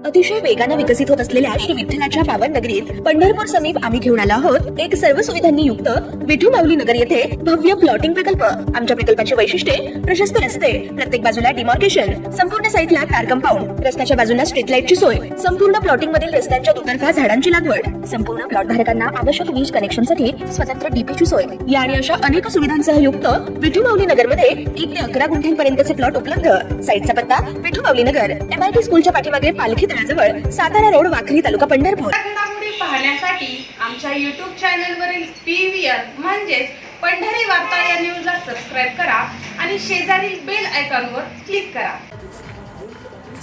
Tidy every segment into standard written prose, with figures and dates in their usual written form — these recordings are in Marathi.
अतिशय वेगाने विकसित होत असलेल्या श्री विठ्ठलाच्या पावन नगरीत पंढरपूर समीप आम्ही घेऊन आलो आहोत एक सर्व सुविधांनी युक्त विठू माऊली नगर येथे भव्य प्लॉटिंग प्रकल्प। आमच्या प्रकल्पाची वैशिष्ट्ये प्रशस्त रस्ते, प्रत्येक बाजूला डिमार्केशन, संपूर्ण साईटला कार कंपाऊंड, रस्त्याच्या बाजूला स्ट्रीट लाईटची सोय, संपूर्ण प्लॉटिंग मधील रस्त्यांच्या दुतर्फा झाडांची लागवड, संपूर्ण प्लॉट धारकांना आवश्यक वीज कनेक्शनसाठी स्वतंत्र डीपीची सोय या आणि अशा अनेक सुविधांसह युक्त विठू माऊली नगर मध्ये 1 ते 11 गुंठ्यांपर्यंतचे प्लॉट उपलब्ध। साईटचा पत्ता विठू माऊली नगर, MIT स्कूलच्या पाठीमागे पालखी तळाजवळ, सातारा रोड, वाखरी, तालुका पंढरपूर। घडामोडी पाहण्यासाठी आमच्या YouTube चॅनलवरील PVR म्हणजेच पंढरी वार्ता या न्यूजला सबस्क्राइब करा आणि शेजारील बेल आयकॉनवर क्लिक करा।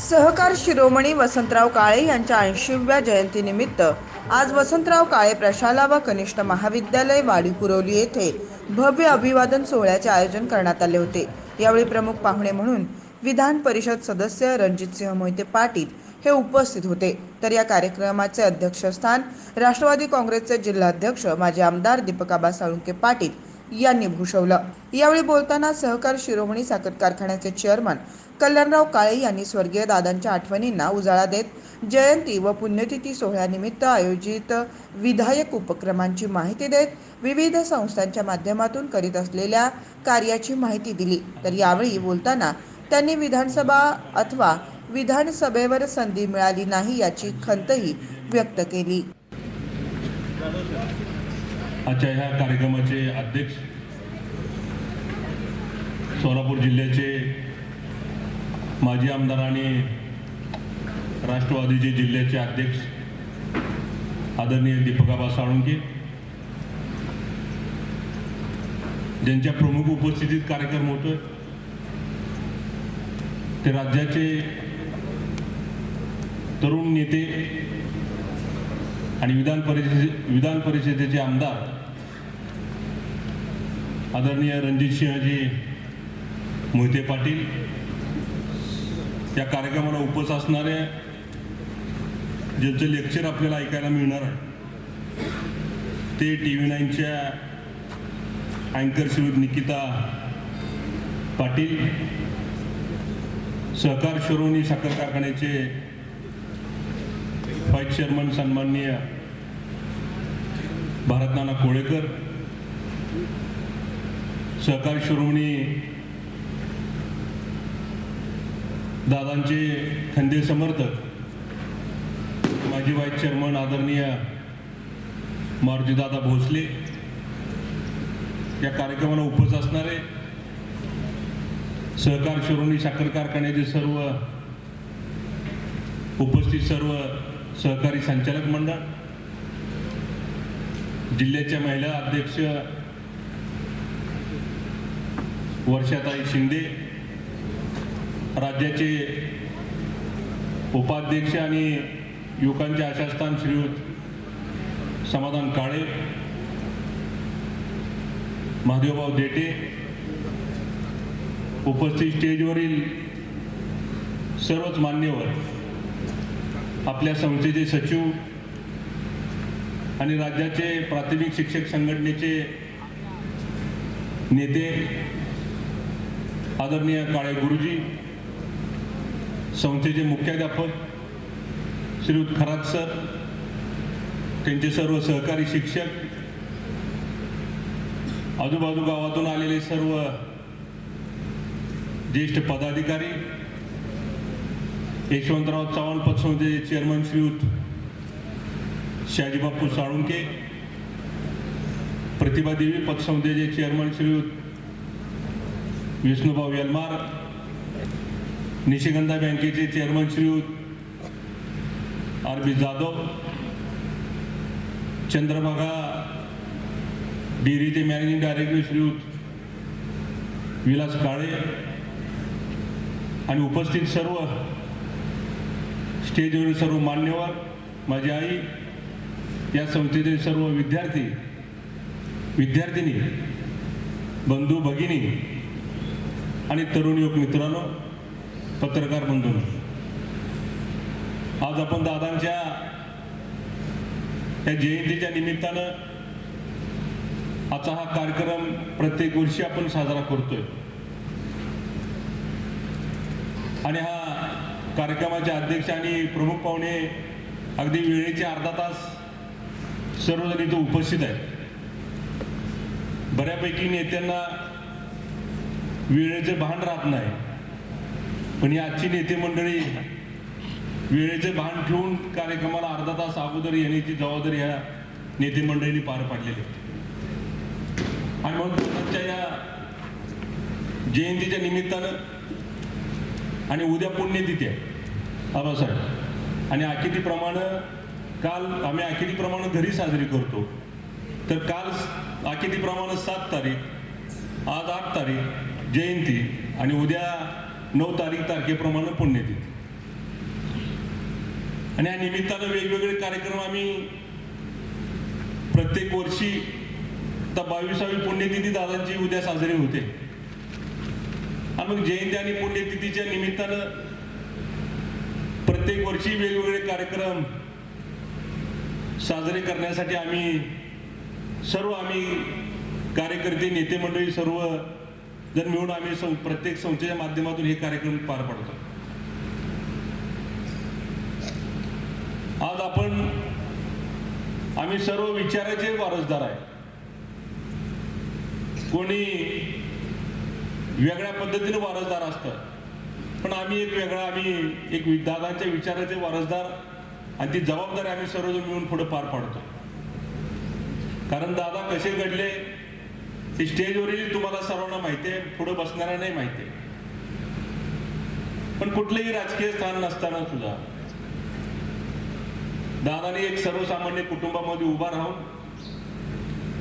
सहकार शिरोमणी वसंतराव काळे यांच्या 80व्या जयंतीनिमित्त आज वसंतराव काळे प्रशाला व कनिष्ठ महाविद्यालय वाडी कुरोली येथे भव्य अभिवादन सोहळ्याचे आयोजन करण्यात आले होते। यावेळी प्रमुख पाहुणे म्हणून विधान परिषद सदस्य रणजितसिंह मोहिते पाटील हे उपस्थित होते। तर या कार्यक्रमाचे अध्यक्षस्थान राष्ट्रवादी काँग्रेसचे जिल्हाध्यक्ष माजी आमदार दीपकाबा साळुंके पाटील यांनी भूषवलं। यावेळी बोलताना सहकार शिरोमणी साखर कारखान्याचे चेअरमन कल्याणराव काळे यांनी स्वर्गीय दादांच्या आठवणींना उजाळा देत जयंती व पुण्यतिथी सोहळ्यानिमित्त आयोजित विधायक उपक्रमांची माहिती देत विविध संस्थांच्या माध्यमातून करीत असलेल्या कार्याची माहिती दिली। तर यावेळी बोलताना त्यांनी विधानसभा अथवा विधानसभेवर संधी मिळाली नाही याची खंतही व्यक्त केली। आजच्या ह्या कार्यक्रमाचे अध्यक्ष सोलापूर जिल्ह्याचे माजी आमदार आणि राष्ट्रवादीचे जिल्ह्याचे अध्यक्ष आदरणीय दीपकाबा साळुंके, ज्यांच्या प्रमुख उपस्थितीत कार्यक्रम होतोय ते राज्याचे तरुण नेते आणि विधान परिषदेचे आमदार आदरणीय रणजितसिंहजी मोहिते पाटील, या कार्यक्रमाला उपस्थित असणारे ज्यांचं लेक्चर आपल्याला ऐकायला मिळणार आहे ते TV9च्या अँकर श्रीयुत निकिता पाटील, सहकार शिरोमणी साखर कारखान्याचे व्हाईस चेअरमन सन्माननीय भारतनाना कोळेकर, सहकार शिरोमणी दादांचे खंदे समर्थक माजी व्हाईस चेअरमन आदरणीय मारुतीदादा भोसले, या कार्यक्रमाला उपस्थित असणारे सहकार शिरोमणी साखर कारखान्याचे सर्व उपस्थित सर्व सहकारी संचालक मंडळ, जिल्ह्याच्या महिला अध्यक्ष वर्षाताई शिंदे, राज्याचे उपाध्यक्ष आणि युवकांचे आशास्थान श्रीयुत समाधान काळे, महादेवभाऊ देटे, उपस्थित स्टेजवरील सर्वच मान्यवर, आपल्या संस्थेचे सचिव आणि राज्याचे प्राथमिक शिक्षक संघटनेचे नेते आदरणीय काळे गुरुजी, संस्थेचे मुख्याध्यापक श्रीयुत खरात सर, त्यांचे सर्व सहकारी शिक्षक, आजूबाजू गावातून आलेले सर्व ज्येष्ठ पदाधिकारी, यशवंतराव चव्हाण पतसंस्थेचे चेअरमन श्रीयुत शहाजीबापू साळुंके, प्रतिभादेवी पतसंस्थेचे चेअरमन श्रीयुत विष्णुभाऊ यलमार, निशिगंधा बँकेचे चेअरमन श्रीयुत RB जाधव, चंद्रभागा डेअरीचे मॅनेजिंग डायरेक्टर श्रीयुत विलास काळे आणि उपस्थित सर्व स्टेजवरील सर्व मान्यवर, माझी आई, या संस्थेचे सर्व विद्यार्थी विद्यार्थिनी, बंधू भगिनी आणि तरुण युवक मित्रांनो, पत्रकार बंधूंनो, आज आपण दादांच्या या जयंतीच्या निमित्तानं आजचा हा कार्यक्रम प्रत्येक वर्षी आपण साजरा करतोय आणि हा कार्यक्रमाचे अध्यक्ष आणि प्रमुख पाहुणे अगदी वेळेचे अर्धा तास सर्वजण इथे उपस्थित आहेत. बऱ्यापैकी नेत्यांना वेळेचे भान राहत नाही, पण ही आजची नेते मंडळी वेळेचे भान ठेवून कार्यक्रमाला अर्धा तास अगोदर येण्याची जबाबदारी ह्या नेते मंडळींनी पार पाडलेली. आणि म्हणून त्यांच्या या जयंतीच्या निमित्तानं आणि उद्या पुण्यतिथी आहे आबासाहेब, आणि आखितीप्रमाणे काल आम्ही आखितीप्रमाणे घरी साजरी करतो, तर काल आखितीप्रमाणे 7 तारीख, आज 8 तारीख जयंती आणि उद्या 9 तारखेप्रमाणे पुण्यतिथी. आणि या निमित्तानं वेगवेगळे कार्यक्रम आम्ही प्रत्येक वर्षी, तर 22वी पुण्यतिथी दादांची उद्या साजरी होते. आणि मग जयंती आणि पुण्यतिथीच्या निमित्तानं प्रत्येक वर्षी वेगवेगळे कार्यक्रम साजरे करण्यासाठी आम्ही कार्यकर्ते, नेते मंडळी सर्व जण मिळून आम्ही प्रत्येक संस्थेच्या माध्यमातून हे कार्यक्रम पार पाडतो. आज आम्ही सर्व विचाराचे वारसदार आहे. कोणी वेगळ्या पद्धतीने वारसदार असतात, पण आम्ही एक दादांच्या विचाराचे वारसदार, आणि ती जबाबदारी आम्ही सर्वजण मिळून पुढे पार पाडतो. कारण दादा कसे घडले हे स्टेजवरील तुम्हाला सर्वांना माहिती आहे, पुढे बसणारा नाही माहिती आहे. पण कुठलेही राजकीय स्थान नसताना सुद्धा दादाने एक सर्वसामान्य कुटुंबामध्ये उभा राहून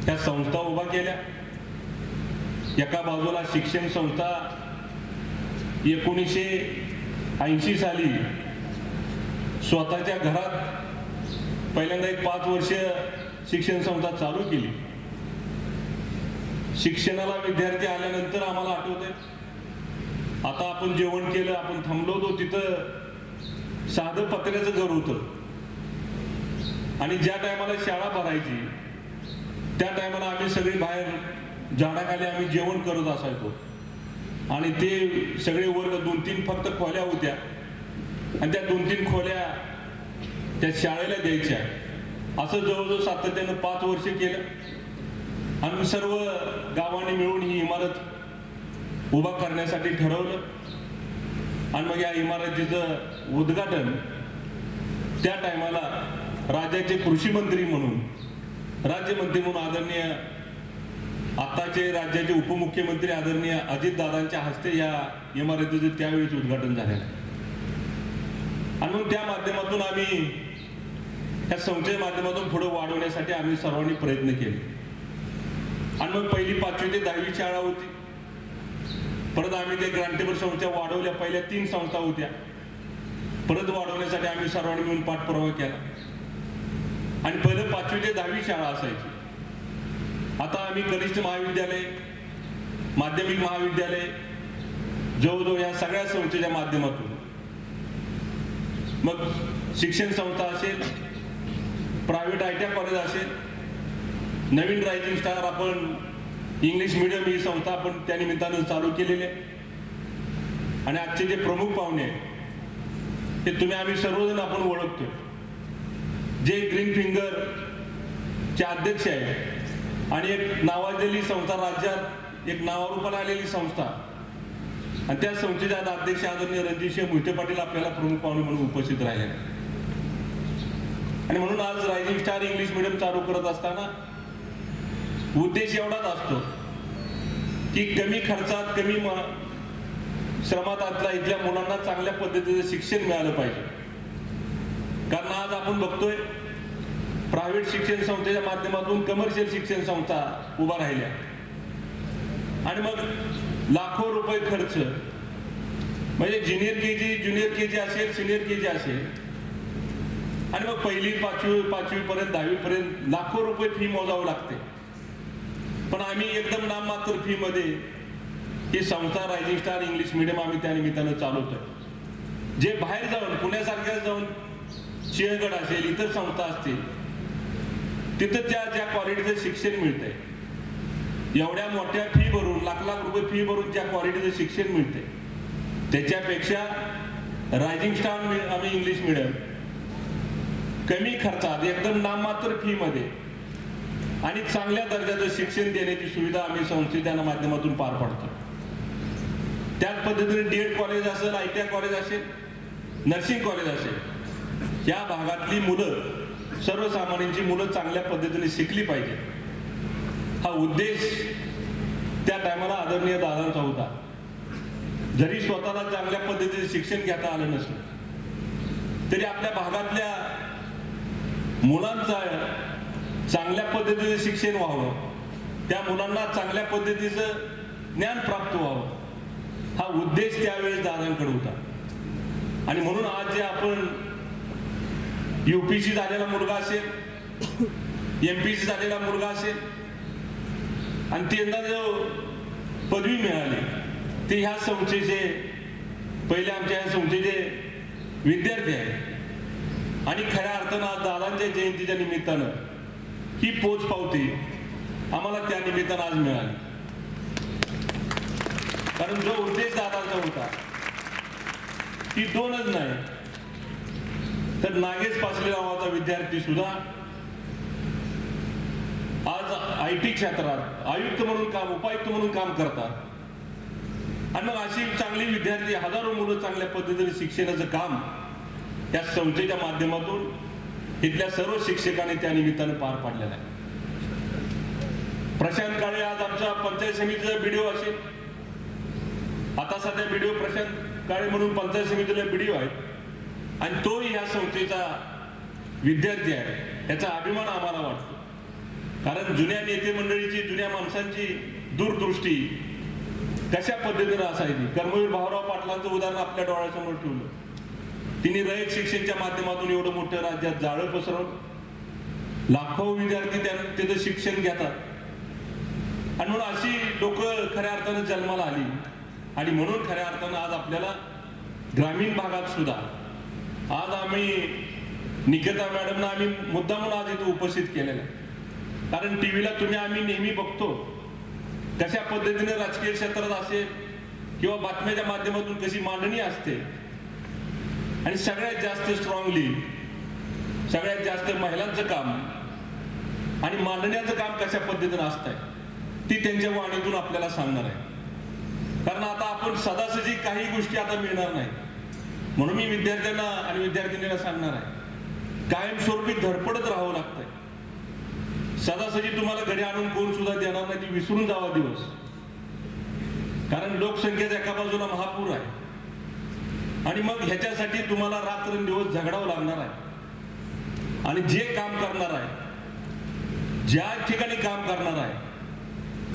त्या संस्था उभा केल्या. एका बाजूला शिक्षण संस्था 1980 साली स्वतःच्या घरात पहिल्यांदा एक 5 वर्ष शिक्षण संस्था चालू केली. शिक्षणाला विद्यार्थी आल्यानंतर आम्हाला आठवतंय, आता आपण जेवण केलं, आपण थांबलो होतो तिथं साधं पत्र्याचं घर होतं, आणि ज्या टायमाला शाळा भरायची त्या टायमाला आम्ही सगळे बाहेर झाडाखाली आम्ही जेवण करत असायचो. आणि ते सगळे वर्ग 2-3 फक्त खोल्या होत्या, आणि त्या 2-3 खोल्या त्या शाळेला द्यायच्या. असं जवळजवळ सातत्यानं 5 वर्ष केलं, आणि सर्व गावांनी मिळून ही इमारत उभा करण्यासाठी ठरवलं. आणि मग या इमारतीचं उद्घाटन त्या टायमाला राज्याचे कृषी मंत्री म्हणून, राज्यमंत्री म्हणून आदरणीय आताचे राज्याचे उपमुख्यमंत्री आदरणीय अजितदादांच्या हस्ते या इमारतीचं त्यावेळेस उद्घाटन झालेलं. आणि मग त्या माध्यमातून आम्ही या संस्थेच्या माध्यमातून पुढे वाढवण्यासाठी आम्ही सर्वांनी प्रयत्न केले. आणि मग पहिली 5वी ते 10वी शाळा होती. परत आम्ही ते ग्रांटेबल संस्था वाढवल्या. पहिल्या 3 संस्था होत्या, परत वाढवण्यासाठी आम्ही सर्वांनी मिळून पाठपुरावा केला. आणि पहिलं 5वी ते 10वी शाळा असायची. आता आम्ही कनिष्ठ महाविद्यालय, माध्यमिक महाविद्यालय, जवळजवळ या सगळ्या संस्थेच्या माध्यमातून, मग शिक्षण संस्था असेल, प्रायव्हेट ITI कॉलेज असेल, नवीन रायझिंग स्टार आपण इंग्लिश मीडियम ही संस्था आपण त्या निमित्तानं चालू केलेली आहे. आणि आजचे जे प्रमुख पाहुणे ते तुम्ही आम्ही सर्वजण आपण ओळखतो, जे ग्रीन फिंगर चे अध्यक्ष आहे, आणि एक नावाजलेली संस्था, राज्यात एक नावारूपाला आलेली संस्था, आणि त्या संस्थेचे आज अध्यक्ष आदरणीय रणजितसिंह मोहिते पाटील आपल्याला प्रमुख पाहुणे म्हणून उपस्थित राहिले. आणि म्हणून आज रायझिंग स्टार इंग्लिश मीडियम चालू करत असताना उद्देश एवढाच असतो की कमी खर्चात, कमी श्रमात इथल्या मुलांना चांगल्या पद्धतीचं शिक्षण मिळालं पाहिजे. कारण आज आपण बघतोय प्रायव्हेट शिक्षण संस्थेच्या माध्यमातून कमर्शियल शिक्षण संस्था उभा राहिल्या, आणि मग लाखो रुपये खर्च, म्हणजे ज्युनियर केजी असेल, सिनियर केजी असेल, आणि मग पहिली 5वी पर्यंत 10वी पर्यंत लाखो रुपये फी मोजावं लागते. पण आम्ही एकदम नाममात्र फी मध्ये ही संस्था रायझिंग स्टार इंग्लिश मीडियम आम्ही त्या निमित्तानं चालवतोय. जे बाहेर जाऊन, पुण्यासारख्या जाऊन, सिंहगड असेल, इतर संस्था असतील, तिथं ज्या क्वालिटीचं शिक्षण मिळतंय, एवढ्या मोठ्या फी भरून, लाख रुपये फी भरून ज्या क्वालिटीचं शिक्षण मिळतंय, त्याच्यापेक्षा रायझिंग स्टार आम्ही इंग्लिश मिडियम कमी खर्चात एकदम नाममात्र फी मध्ये आणि चांगल्या दर्जाचं शिक्षण देण्याची सुविधा आम्ही संस्थेच्या माध्यमातून पार पाडतो. त्याच पद्धतीने डीएड कॉलेज असेल, ITI कॉलेज असेल, नर्सिंग कॉलेज असेल, या भागातली मुलं, सर्वसामान्यांची मुलं चांगल्या पद्धतीने शिकली पाहिजे, हा उद्देश त्या टायमाला आदरणीय दादांचा होता. जरी स्वतःला चांगल्या पद्धतीने शिक्षण घेता आलं नसलं तरी आपल्या भागातल्या मुलांचा चांगल्या पद्धतीने शिक्षण व्हावं, त्या मुलांना चांगल्या पद्धतीचं ज्ञान प्राप्त व्हावं, हा उद्देश त्यावेळेस दादांकडे होता. आणि म्हणून आज जे आपण UPC झालेला मुलगा असेल, MPC झालेला मुलगा असेल आणि त्यांना जो पदवी मिळाली ते ह्या संस्थेचे पहिले आमच्या ह्या संस्थेचे विद्यार्थी आहेत. आणि खऱ्या अर्थानं आज दादांच्या जयंतीच्या निमित्तानं ही पोचपावती आम्हाला त्या निमित्तानं आज मिळाली. कारण जो उद्देश दादांचा होता ती दोनच नाही तर नागेश पासले नावाचा विद्यार्थी सुद्धा आज IT क्षेत्रात आयुक्त म्हणून काम, उपायुक्त म्हणून काम करतात. आणि मग अशी चांगली विद्यार्थी, हजारो मुलं चांगल्या पद्धतीने शिक्षणाचं काम या संस्थेच्या माध्यमातून इथल्या सर्व शिक्षकांनी त्या निमित्तानं पार पाडलेलं आहे. प्रशांत काळे आज आमच्या पंचायत समितीचा BDO असेल, आता सध्या BDO प्रशांत काळे म्हणून पंचायत समितीला BDO आहेत आणि तोही या संस्थेचा विद्यार्थी आहे. याचा अभिमान आम्हाला वाटतो. कारण जुन्या नेते मंडळीची, जुन्या माणसांची दूरदृष्टी कशा पद्धतीने असायची. कर्मवीर भाऊराव पाटलांचं उदाहरण आपल्या डोळ्यासमोर ठेवलं. तिने रयत शिक्षणच्या माध्यमातून एवढं मोठ्या राज्यात जाळं पसरवलं, लाखो विद्यार्थी त्याचं शिक्षण घेतात. आणि म्हणून अशी लोक खऱ्या अर्थानं जन्माला आली. आणि म्हणून खऱ्या अर्थानं आज आपल्याला ग्रामीण भागात सुद्धा आज आम्ही निकेता मॅडमना आम्ही मुद्दामून आज इथे उपस्थित केलेलं आहे. कारण टीव्हीला तुम्ही आम्ही नेहमी बघतो कशा पद्धतीने राजकीय क्षेत्रात असेल किंवा बातम्याच्या माध्यमातून कशी मांडणी असते. आणि सगळ्यात जास्त स्ट्रॉंगली, सगळ्यात जास्त महिलांचं काम आणि मांडण्याचं काम कशा पद्धतीने असतंय ती त्यांच्या वाणीतून आपल्याला सांगणार आहे. कारण आता आपण सदासजी काही गोष्टी आता मिळणार नाही. म्हणून मी विद्यार्थ्यांना आणि विद्यार्थिनींना सांगणार आहे, कायमस्वरूपी धडपडत राहावं लागतंय. सदासजी तुम्हाला घरी आणून कोण सुद्धा देणार नाही, ती विसरून जावा दिवस. कारण लोकसंख्येचा एका बाजूला महापूर आहे आणि मग ह्याच्यासाठी तुम्हाला रात्रंदिवस झगडावं लागणार आहे. आणि जे काम करणार आहे, ज्या ठिकाणी काम करणार आहे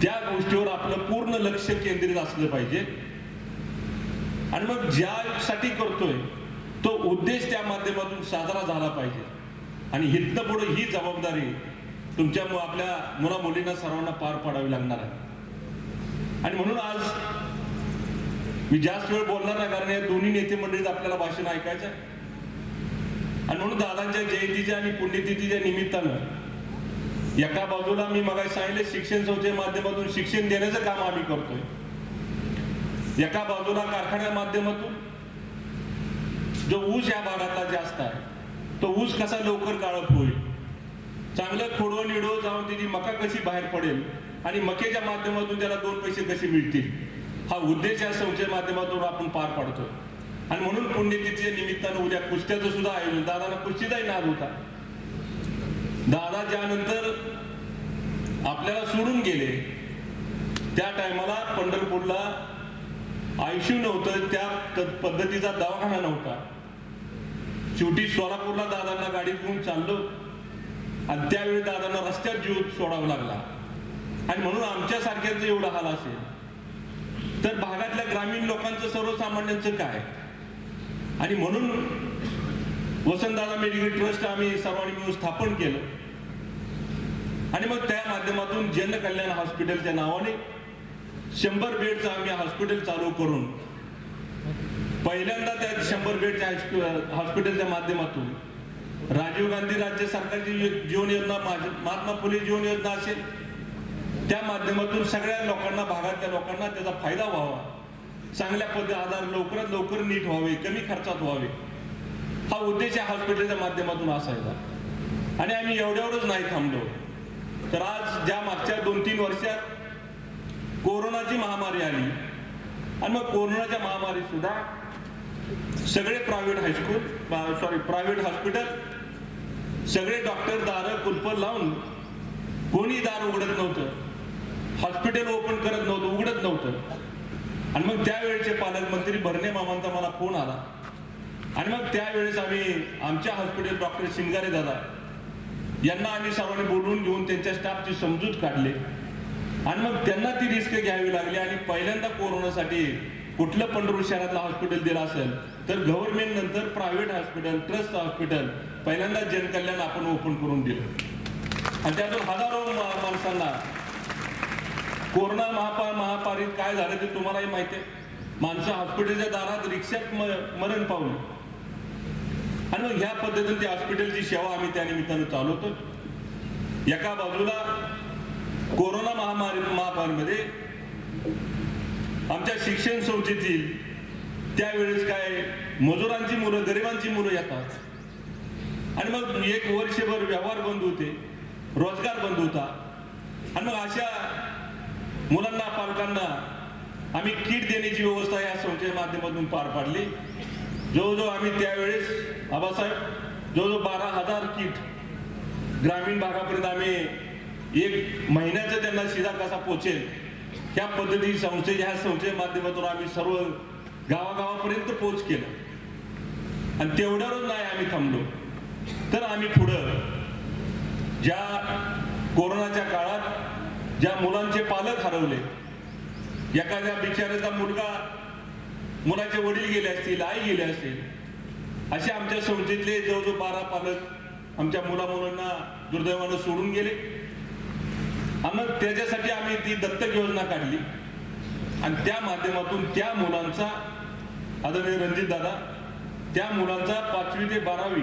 त्या गोष्टीवर आपलं पूर्ण लक्ष केंद्रित असलं पाहिजे. आणि मग ज्यासाठी करतोय तो उद्देश त्या माध्यमातून साजरा झाला पाहिजे. आणि इथनं पुढे ही जबाबदारी तुमच्या आपल्या मुला मुलींना सर्वांना पार पाडावी लागणार आहे. आणि म्हणून आज मी जास्त वेळ बोलणार नाही, कारण या दोन्ही नेते मंडळीत आपल्याला भाषण ऐकायचं आहे. आणि म्हणून दादांच्या जयंतीच्या आणि पुण्यतिथीच्या निमित्तानं एका बाजूला मी मगाशी सांगितले शिक्षण संस्थेच्या माध्यमातून शिक्षण देण्याचं काम आम्ही करतोय, एका बाजूला कारखान्या माध्यमातून जो ऊस या भागातला जास्त आहे तो ऊस कसा लवकर गाळप होईल, चांगलं खोडवं निडवं जाऊन त्याची मका कशी बाहेर पडेल आणि मकेच्या माध्यमातून त्याला 2 पैसे कसे मिळतील, हा उद्देश या संस्थेच्या माध्यमातून आपण पार पाडतोय. आणि म्हणून पुण्यतिथीच्या निमित्तानं उद्या कुस्त्याचं सुद्धा आयोजन, दादाला कुस्तीचाही नाद होता. दादा ज्यानंतर आपल्याला सोडून गेले त्या टायमाला पंढरपूरला ICU नव्हतं, त्या पद्धतीचा दवाखाना नव्हता. शेवटी सोलापूरला दादांना गाडीत घेऊन चाललो आणि त्यावेळी दादांना रस्त्यात जीव सोडावा लागला. आणि म्हणून आमच्या सारख्यांचं एवढं हाल असेल तर भागातल्या ग्रामीण लोकांचं, सर्वसामान्यांचं काय. आणि म्हणून वसंतदादा मेडिकल ट्रस्ट आम्ही सर्वांनी मिळून स्थापन केलं. आणि मग त्या माध्यमातून जनकल्याण हॉस्पिटलच्या नावाने 100 बेडचं आम्ही हॉस्पिटल चालू करून पहिल्यांदा त्या 100 बेडच्या हॉस्पिटलच्या माध्यमातून राजीव गांधी राज्य सरकारची जीवन योजना, महात्मा फुले जीवन योजना असेल त्या माध्यमातून सगळ्या लोकांना, भागातल्या लोकांना त्याचा फायदा व्हावा चांगल्या आजार लवकरात लवकर नीट व्हावे, कमी खर्चात व्हावे, हा उद्देश या हॉस्पिटलच्या माध्यमातून असायचा. आणि आम्ही एवढ्यावरच नाही थांबलो, तर आज ज्या मागच्या 2-3 वर्षात कोरोनाची महामारी आली आणि मग कोरोनाच्या महामारीत सुद्धा सगळे प्रायव्हेट हॉस्पिटल, सगळे डॉक्टर दार कुलप लावून कोणी दार उघडत नव्हतं, हॉस्पिटल ओपन करत नव्हतं, उघडत नव्हतं. आणि मग त्यावेळेचे पालकमंत्री भरणे मामांचा मला फोन आला आणि मग त्यावेळेस आम्ही आमच्या हॉस्पिटल डॉक्टर शिंगारे दादा यांना आम्ही सर्वांनी बोलवून घेऊन त्यांच्या स्टाफची समजूत काढली आणि मग त्यांना ती रिस्क घ्यावी लागली. आणि पहिल्यांदा कोरोनासाठी कुठलं पंढरपूर शहरातलं हॉस्पिटल दिलं असेल तर गव्हर्नमेंट नंतर प्रायव्हेट हॉस्पिटल, ट्रस्ट हॉस्पिटल पहिल्यांदा जनकल्याण आपण ओपन करून दिलं. आणि त्यातून हजारो माणसांना कोरोना महामारीत काय झालं ते तुम्हालाही माहिती आहे. माणसं हॉस्पिटलच्या दारात रिक्षात मरण पावली. आणि मग ह्या पद्धतीने त्या हॉस्पिटलची सेवा आम्ही त्या निमित्तानं चालवतो. एका बाजूला कोरोना महामारीमध्ये आमच्या शिक्षण संस्थेतील त्यावेळेस काय मजुरांची मुलं, गरिबांची मुलं येतात आणि मग एक वर्षभर व्यवहार बंद होते, रोजगार बंद होता. आणि मग अशा मुलांना, पालकांना आम्ही किट देण्याची व्यवस्था या संस्थेच्या माध्यमातून पार पाडली. जवळजवळ आम्ही त्यावेळेस आबासाहेब जवळजवळ 12,000 किट ग्रामीण भागापर्यंत आम्ही एक महिन्याचा त्यांना शिधा कसा पोचेल ह्या पद्धती ह्या संस्थेच्या माध्यमातून आम्ही सर्व गावागावापर्यंत पोच केलं. आणि तेवढ्यावरच नाही आम्ही थांबलो, तर आम्ही पुढं ज्या कोरोनाच्या काळात ज्या मुलांचे पालक हरवले, एखाद्या बिचाऱ्याचा मुलाचे वडील गेले असतील, आई गेले असतील, असे आमच्या संस्थेतले जवळजवळ 12 पालक आमच्या मुलांना दुर्दैवानं सोडून गेले. आणि मग त्याच्यासाठी आम्ही ती दत्तक योजना काढली आणि त्या माध्यमातून त्या मुलांचा, आदरणीय रणजित दादा, त्या मुलांचा 5वी ते 12वी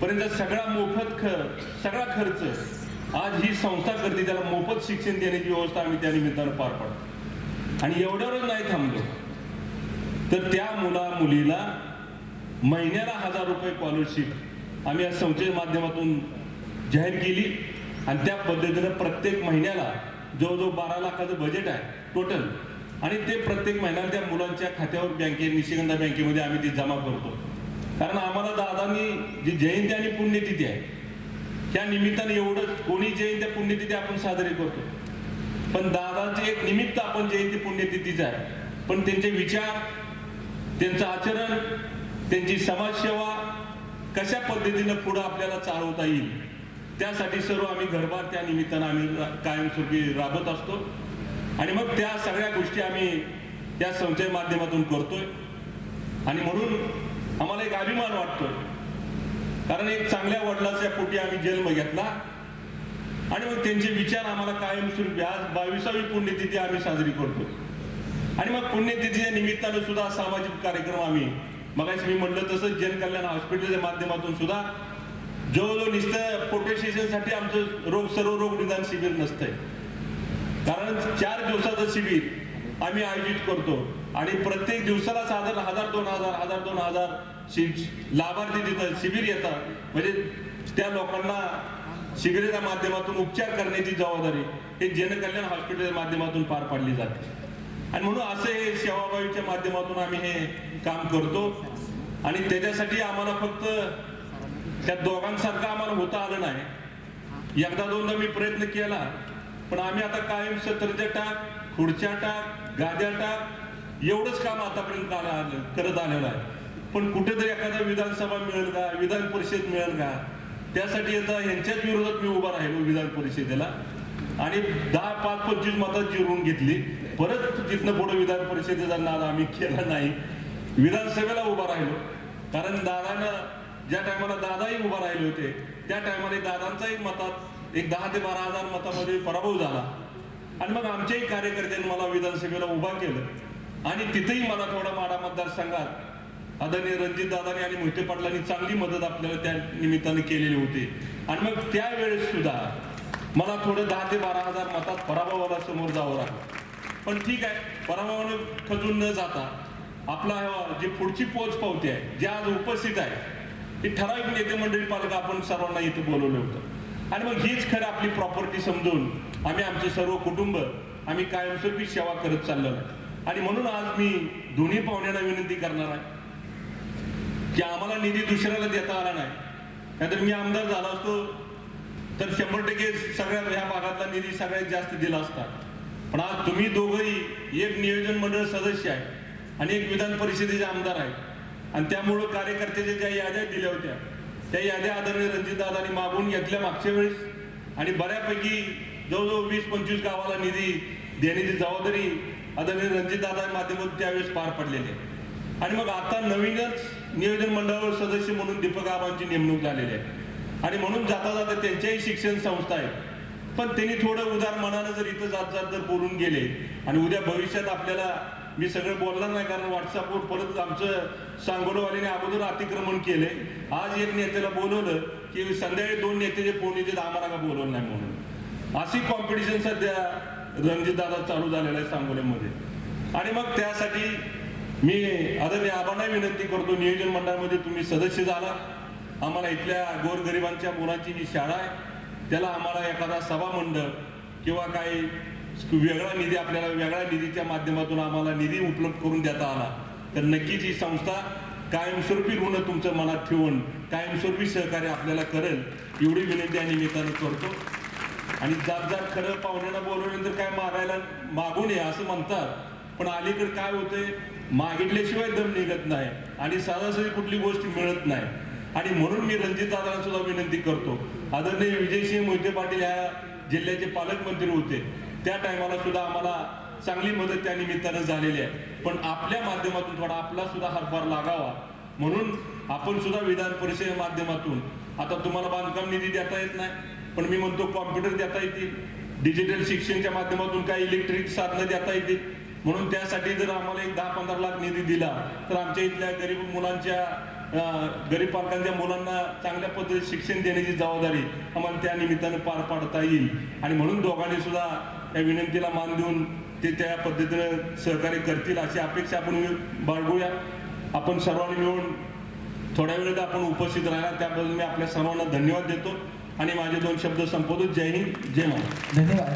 पर्यंत सगळा मोफत सगळा खर्च आज ही संस्था करते. त्याला मोफत शिक्षण देण्याची व्यवस्था आम्ही त्या निमित्तानं पार पाडतो. आणि एवढ्यावरच नाही थांबलो, तर त्या मुलीला महिन्याला 1,000 रुपये स्कॉलरशिप आम्ही या संस्थेच्या माध्यमातून जाहीर केली. आणि त्या पद्धतीनं प्रत्येक महिन्याला जवळजवळ 12 लाखाचं बजेट आहे टोटल. आणि ते प्रत्येक महिन्याला त्या मुलांच्या खात्यावर निशिगंधा बँकेमध्ये आम्ही ती जमा करतो. कारण आम्हाला दादांनी जी जयंती आणि पुण्यतिथी आहे त्या निमित्ताने एवढंच, कोणी जयंती पुण्यतिथी आपण साजरी करतो, पण दादाचे एक निमित्त आपण जयंती पुण्यतिथीचं आहे. पण त्यांचे विचार, त्यांचं आचरण, त्यांची समाजसेवा कशा पद्धतीनं पुढं आपल्याला चालवता येईल त्यासाठी सर्व आम्ही घरभार त्या निमित्तानं आम्ही कायमस्वरूपी राबत असतो. आणि मग त्या सगळ्या गोष्टी आम्ही त्या संस्थेच्या माध्यमातून करतोय. आणि म्हणून आम्हाला एक अभिमान वाटतोय, कारण एक चांगल्या वडिलाच्या पोटी आम्ही जन्म घेतला. आणि मग त्यांचे विचार आम्हाला कायमस्वरूपी आज 22वी पुण्यतिथी आम्ही साजरी करतो. आणि मग पुण्यतिथीच्या निमित्तानं सुद्धा सामाजिक कार्यक्रम आम्ही मगाशी मी म्हटलं तसं जनकल्याण हॉस्पिटलच्या माध्यमातून सुद्धा जवळजवळ नुसतं पोटॅशियमसाठी आमचं सर्व रोग निदान शिबिर नसतंय. कारण 4 दिवसाचं शिबिर आम्ही आयोजित करतो आणि प्रत्येक दिवसाला साधारण 1,000-2,000 लाभार्थी तिथं शिबिर येतात. म्हणजे त्या लोकांना शिबिराच्या माध्यमातून उपचार करण्याची जबाबदारी हे जनकल्याण हॉस्पिटलच्या माध्यमातून पार पाडली जाते. आणि म्हणून असे हे सेवाभावीच्या माध्यमातून आम्ही हे काम करतो. आणि त्याच्यासाठी आम्हाला फक्त त्या दोघांसारखं आम्हाला होता आलं नाही. 1-2दा मी प्रयत्न केला, पण आम्ही आता कायम सतरच्या टाक, खुर्च्या टाक, गाद्या टाक एवढंच काम आतापर्यंत करत आलेलं आहे. पण कुठेतरी एखादा विधानसभा मिळेल का, विधान परिषद मिळेल का, त्यासाठी आता ह्यांच्याच विरोधात मी उभा राहिलो विधान परिषदेला आणि 10-5-25 मतात जिरून घेतली. परत तिथनं पुढे विधान परिषदेचा नाद आम्ही केला नाही, विधानसभेला उभा राहिलो. कारण दादानं ज्या टायमाला दादाही उभा राहिले होते त्या टायमाला दादांचाही मतात एक 10 ते 12,000 मतामध्ये पराभव झाला. आणि मग आमच्याही कार्यकर्त्यांनी मला विधानसभेला उभा केलं आणि तिथेही मला थोडा माडा मतदारसंघात आदरणीय रणजित दादांनी आणि मोहिते पाटलांनी चांगली मदत आपल्याला त्या निमित्ताने केलेली होती. आणि मग त्यावेळेस सुद्धा मला थोडं 10 ते 12,000 मतात पराभवाला समोर जावं लागलं. पण ठीक आहे, पराभवाने खचून न जाता आपला जी पुढची पोच पावती आहे, जे आज उपस्थित आहे, ते ठराविक नेते मंडळी पालक आपण सर्वांना इथे बोलवलं होतं. आणि मग हीच खरं आपली प्रॉपर्टी समजून आम्ही आमचे सर्व कुटुंब आम्ही कायमस्वरूपी सेवा करत चाललो आहे. आणि म्हणून आज मी दोन्ही पाहुण्यांना विनंती करणार आहे की आम्हाला निधी दुसऱ्याला देता आला नाही. नाहीतर मी आमदार झाला असतो तर 100% सगळ्या ह्या भागातला निधी सगळ्यात जास्त दिला असता. पण आज तुम्ही दोघंही एक नियोजन मंडळ सदस्य आहे आणि एक विधान परिषदेचे आमदार आहे. आणि त्यामुळं कार्यकर्त्याच्या ज्या याद्या दिल्या होत्या त्या याद्या आदरणीय रणजितदादांनी मागून घेतल्या मागच्या वेळेस. आणि बऱ्यापैकी जवळजवळ 20-25 गावाला निधी देण्याची जबाबदारी आदरणीय रणजितदादांच्या माध्यमातून त्यावेळेस पार पडलेली आहे. आणि मग आता नवीनच नियोजन मंडळावर सदस्य म्हणून दीपक आबांची नेमणूक झालेली आहे. आणि म्हणून जाता जाता त्यांच्याही शिक्षण संस्था आहेत. पण त्यांनी थोडं उदार मनानं जर इथं जात जात जर बोलून गेले आणि उद्या भविष्यात आपल्याला मी सगळं बोलणार नाही, कारण व्हॉट्सअपवर परत आमचं सांगोलवाल्याने अगोदर अतिक्रमण केले. आज एक नेत्याला बोलवलं की संध्याकाळी 2 नेत्याचे फोन येते, आम्हाला का बोलवलं नाही म्हणून. अशी कॉम्पिटिशन सध्या रणजितदादा चालू झालेला आहे सांगोल्यामध्ये. आणि मग त्यासाठी मी आदरणीय आबांना विनंती करतो, नियोजन मंडळामध्ये तुम्ही सदस्य झाला. आम्हाला इथल्या गोरगरिबांच्या मुलांची ही शाळा आहे, त्याला आम्हाला एखादा सभा मंडळ किंवा काही वेगळा निधी, आपल्याला वेगळ्या निधीच्या माध्यमातून आम्हाला निधी उपलब्ध करून देता आला तर नक्कीच ही संस्था कायमस्वरूपी ऋण तुमचं मनात ठेवून कायमस्वरूपी सहकार्य आपल्याला करेल, एवढी विनंती या निमित्तानं करतो. आणि जात जात खरं पाहुण्यांना बोलवल्यानंतर काय मागू नये असं म्हणतात, पण अलीकडे काय होतंय, मागितल्याशिवाय दम निघत नाही आणि सहजासहजी कुठली गोष्ट मिळत नाही. आणि म्हणून मी रणजितदादांना सुद्धा विनंती करतो, आदरणीय विजयसिंह मोहिते पाटील ह्या जिल्ह्याचे पालकमंत्री होते, त्या टायमाला सुद्धा आम्हाला चांगली मदत त्या निमित्तानं झालेली आहे. पण आपल्या माध्यमातून थोडा आपला सुद्धा हातभार लागावा म्हणून आपण सुद्धा विधान परिषदेच्या माध्यमातून, आता तुम्हाला बांधकाम निधी देता येत नाही, पण मी म्हणतो कॉम्प्युटर देता येतील, डिजिटल शिक्षणच्या माध्यमातून काही इलेक्ट्रिक साधनं देता येतील. म्हणून त्यासाठी जर आम्हाला एक 10-15 लाख निधी दिला तर आमच्या इथल्या गरीब मुलांच्या गरीब पालकांच्या मुलांना चांगल्या पद्धतीने शिक्षण देण्याची जबाबदारी आम्हाला त्या निमित्तानं पार पाडता येईल. आणि म्हणून दोघांनी सुद्धा या विनंतीला मान देऊन ते त्या पद्धतीनं सहकार्य करतील अशी अपेक्षा आपण बाळगूया. आपण सर्वांनी मिळून थोड्या वेळेत आपण उपस्थित राहणार, त्याबद्दल मी आपल्या सर्वांना धन्यवाद देतो आणि माझे 2 शब्द संपवतो. जय हिंद, जय महाराष्ट्र. धन्यवाद.